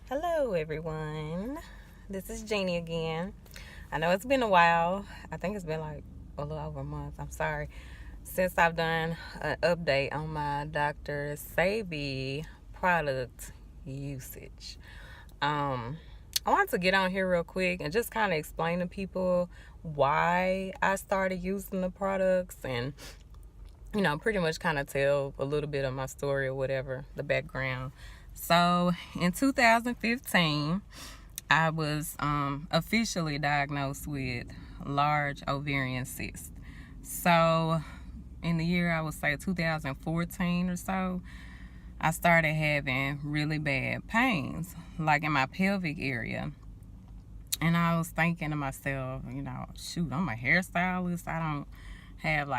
Hello everyone, this is Genie again. I know it's been a while. I think it's been like a little over a month, I'm sorry, since I've done an update on my Dr. Sebi product usage. I wanted to get on here real quick and just kind of explain to people why I started using the products and pretty much kind of tell a little bit of my story or whatever, the background. So in 2015, I was officially diagnosed with large ovarian cyst. So in the year, I would say 2014 or so, I started having really bad pains, like in my pelvic area. And I was thinking to myself, shoot, I'm a hairstylist. I don't have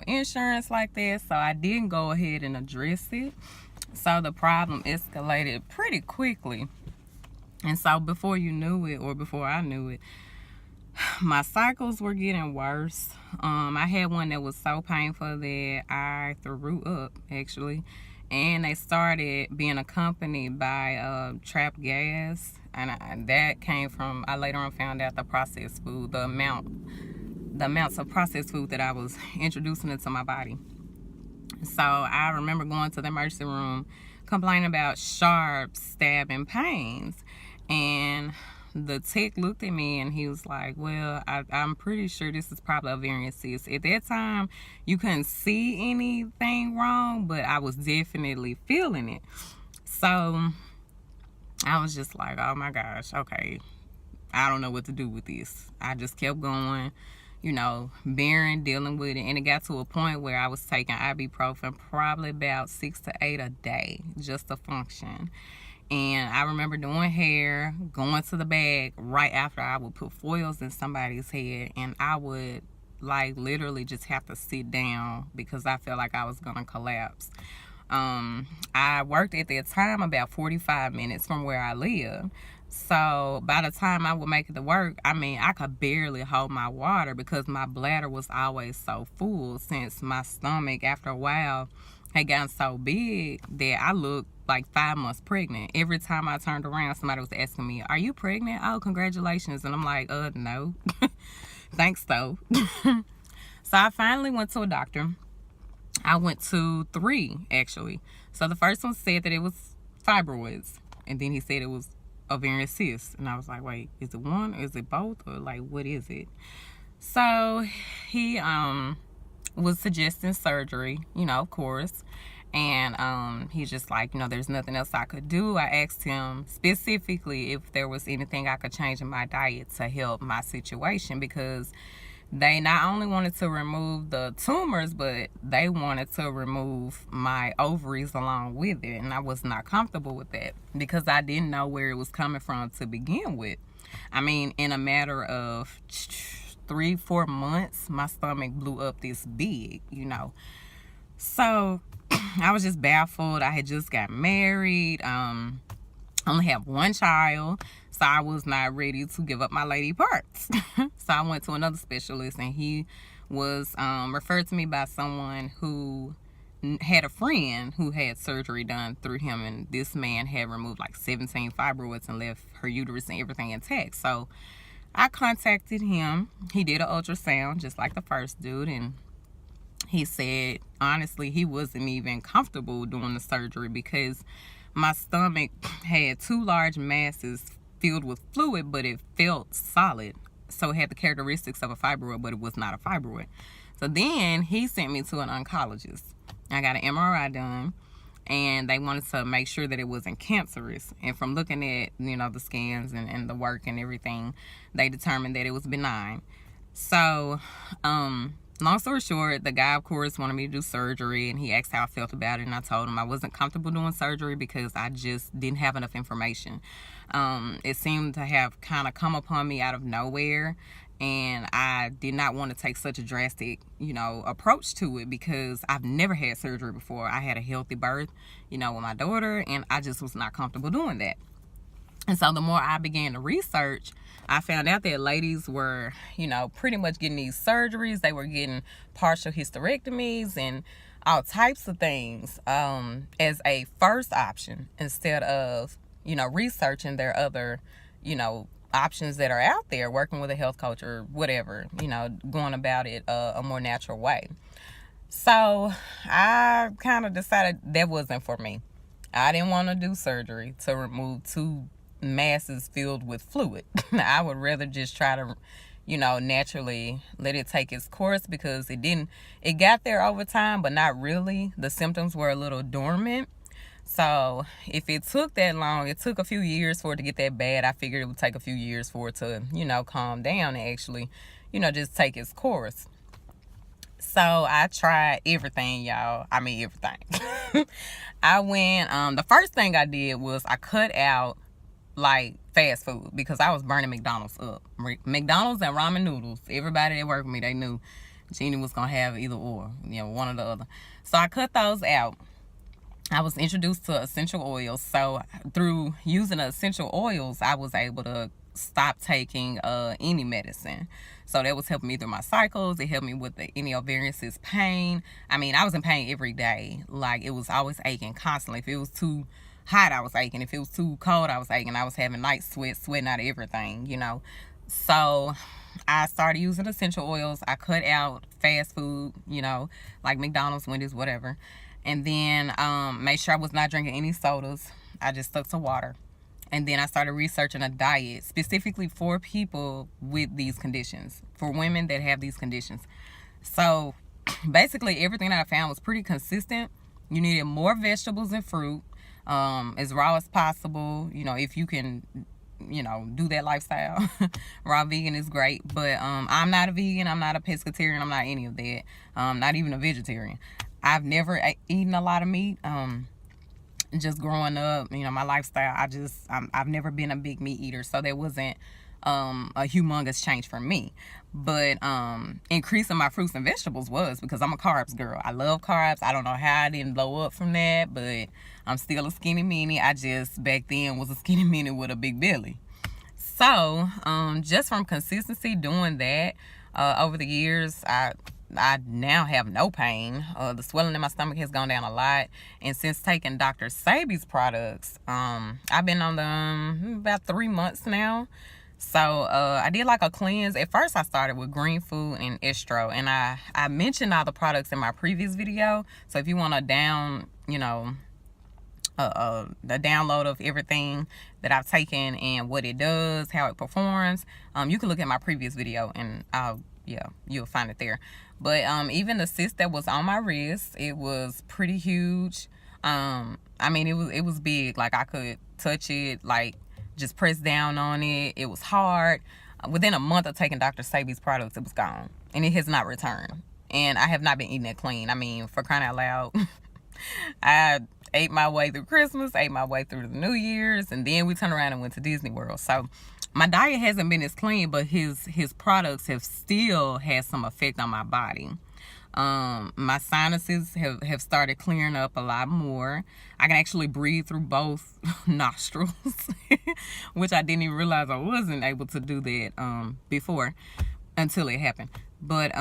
insurance like that. So I didn't go ahead and address it. So the problem escalated pretty quickly. And so before you knew it, or before I knew it, my cycles were getting worse. I had one that was so painful that I threw up, actually. And they started being accompanied by trapped gas. And that came from, I later on found out, the processed food, the amounts of processed food that I was introducing into my body. So I remember going to the emergency room complaining about sharp stabbing pains. And the tech looked at me and he was like, well, I'm pretty sure this is probably ovarian cyst. At that time, you couldn't see anything wrong, but I was definitely feeling it. So I was just like, oh my gosh, okay, I don't know what to do with this. I just kept going, bearing, dealing with it. And it got to a point where I was taking ibuprofen probably about 6 to 8 a day just to function. And I remember doing hair, going to the bag right after I would put foils in somebody's head. And I would literally just have to sit down because I felt like I was going to collapse. I worked at that time about 45 minutes from where I live. So by the time I would make it to work, I could barely hold my water because my bladder was always so full, since my stomach, after a while, had gotten so big that I looked like 5 months pregnant. Every time I turned around, somebody was asking me, are you pregnant? Oh, congratulations. And I'm like, no. Thanks, though. So I finally went to a doctor. I went to 3, actually. So the first one said that it was fibroids. And then he said it was ovarian cyst. And I was like, wait, is it one? Is it both? Or what is it? So he was suggesting surgery, of course. And he's just like, there's nothing else I could do. I asked him specifically if there was anything I could change in my diet to help my situation, because they not only wanted to remove the tumors, but they wanted to remove my ovaries along with it. And I was not comfortable with that because I didn't know where it was coming from to begin with. In a matter of 3-4 months, my stomach blew up this big, So I was just baffled. I had just got married. Only have one child. So I was not ready to give up my lady parts. So I went to another specialist, and he was referred to me by someone who had a friend who had surgery done through him. And this man had removed 17 fibroids and left her uterus and everything intact. So I contacted him. He did an ultrasound just like the first dude. And he said, honestly, he wasn't even comfortable doing the surgery because my stomach had 2 large masses filled with fluid, but it felt solid. So it had the characteristics of a fibroid, but it was not a fibroid. So then he sent me to an oncologist. I got an MRI done, and they wanted to make sure that it wasn't cancerous. And from looking at, the scans and the work and everything, they determined that it was benign. So, long story short, the guy, of course, wanted me to do surgery, and he asked how I felt about it, and I told him I wasn't comfortable doing surgery because I just didn't have enough information. It seemed to have kind of come upon me out of nowhere, and I did not want to take such a drastic, approach to it because I've never had surgery before. I had a healthy birth, with my daughter, and I just was not comfortable doing that. And so the more I began to research, I found out that ladies were, pretty much getting these surgeries. They were getting partial hysterectomies and all types of things as a first option instead of researching their other, options that are out there, working with a health coach or whatever, going about it a more natural way. So I kind of decided that wasn't for me. I didn't want to do surgery to remove two masses filled with fluid. I would rather just try to, naturally let it take its course, because it got there over time, but not really. The symptoms were a little dormant. So if it took that long, it took a few years for it to get that bad. I figured it would take a few years for it to, calm down and actually, just take its course. So I tried everything, y'all. I mean, everything. I went, the first thing I did was I cut out like fast food, because I was burning McDonald's up. McDonald's and ramen noodles. Everybody that worked with me, they knew Genie was going to have either or, one or the other. So I cut those out. I was introduced to essential oils. So through using the essential oils, I was able to stop taking any medicine. So that was helping me through my cycles. It helped me with any ovarian cyst pain. I mean, I was in pain every day. Like, it was always aching constantly. If it was too hot, I was aching. If it was too cold, I was aching. I was having night sweating out everything, So I started using essential oils. I cut out fast food, like McDonald's, Wendy's, whatever. And then made sure I was not drinking any sodas. I just stuck to water. And then I started researching a diet specifically for people with these conditions, for women that have these conditions. So basically everything that I found was pretty consistent. You needed more vegetables and fruit, as raw as possible. If you can, do that lifestyle. Raw vegan is great, but I'm not a vegan. I'm not a pescatarian. I'm not any of that. Not even a vegetarian. I've never eaten a lot of meat. Just growing up, my lifestyle, I've never been a big meat eater, so that wasn't a humongous change for me. But increasing my fruits and vegetables was, because I'm a carbs girl. I love carbs. I don't know how I didn't blow up from that, but I'm still a skinny mini. I just back then was a skinny mini with a big belly. So just from consistency doing that over the years, I now have no pain. The swelling in my stomach has gone down a lot. And since taking Dr. Sebi's products, I've been on them about 3 months now. So I did like a cleanse. At first I started with green food and estro. And I mentioned all the products in my previous video. So if you want the download of everything that I've taken and what it does, how it performs, you can look at my previous video and you'll find it there. But even the cyst that was on my wrist, it was pretty huge. I mean, it was big. Like, I could touch it, like just press down on it. It was hard. Within a month of taking Dr. Sebi's products, it was gone, and it has not returned. And I have not been eating it clean. I mean, for crying out loud, I ate my way through Christmas, ate my way through the New Year's, and then we turned around and went to Disney World. So my diet hasn't been as clean, but his products have still had some effect on my body. My sinuses have started clearing up a lot more. I can actually breathe through both nostrils, which I didn't even realize I wasn't able to do that before, until it happened. But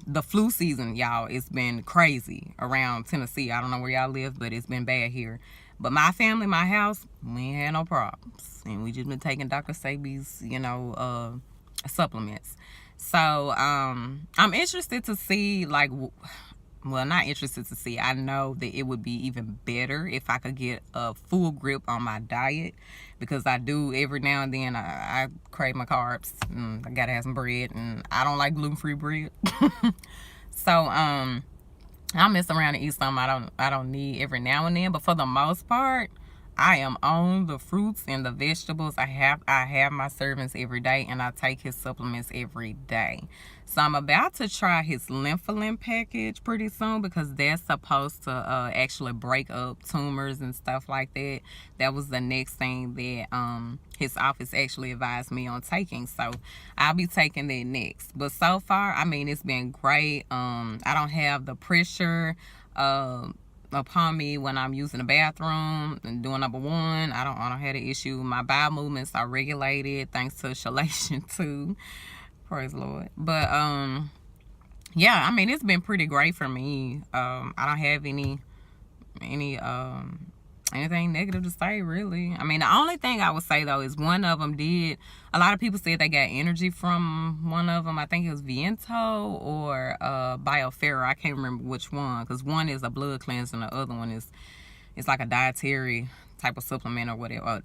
the flu season, y'all, it's been crazy around Tennessee. I don't know where y'all live, but it's been bad here. But my family, my house, we ain't had no problems. And we just been taking Dr. Sebi's, supplements. So I'm interested to see, like, well, not interested to see. I know that it would be even better if I could get a full grip on my diet, because I do every now and then. I crave my carbs. I gotta have some bread, and I don't like gluten-free bread. So I'll mess around and eat something I don't need every now and then. But for the most part, I am on the fruits and the vegetables. I have my servings every day, and I take his supplements every day. So I'm about to try his lymphsystem package pretty soon, because that's supposed to actually break up tumors and stuff like that. That was the next thing that his office actually advised me on taking. So I'll be taking that next. But so far, I mean, it's been great. I don't have the pressure upon me when I'm using the bathroom and doing number one. I don't have the issue. My bowel movements are regulated thanks to chelation too. Praise the Lord. But yeah, I mean, it's been pretty great for me. I don't have any anything negative to say, really. I mean, the only thing I would say, though, is one of them did. A lot of people said they got energy from one of them. I think it was Viento or Bioferro. I can't remember which one, because one is a blood cleanse and the other one is it's like a dietary type of supplement or whatever,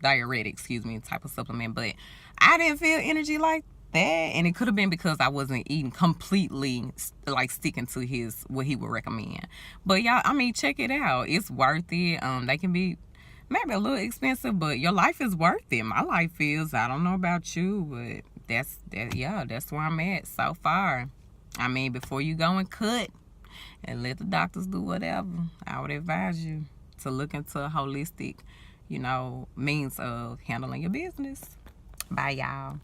diuretic, type of supplement. But I didn't feel energy like that, and it could have been because I wasn't eating completely, like sticking to what he would recommend. But y'all, I mean, check it out. It's worth it. They can be maybe a little expensive, but your life is worth it. My life is. I don't know about you, but that's where I'm at so far. I mean, before you go and cut and let the doctors do whatever, I would advise you to look into a holistic, means of handling your business. Bye, y'all.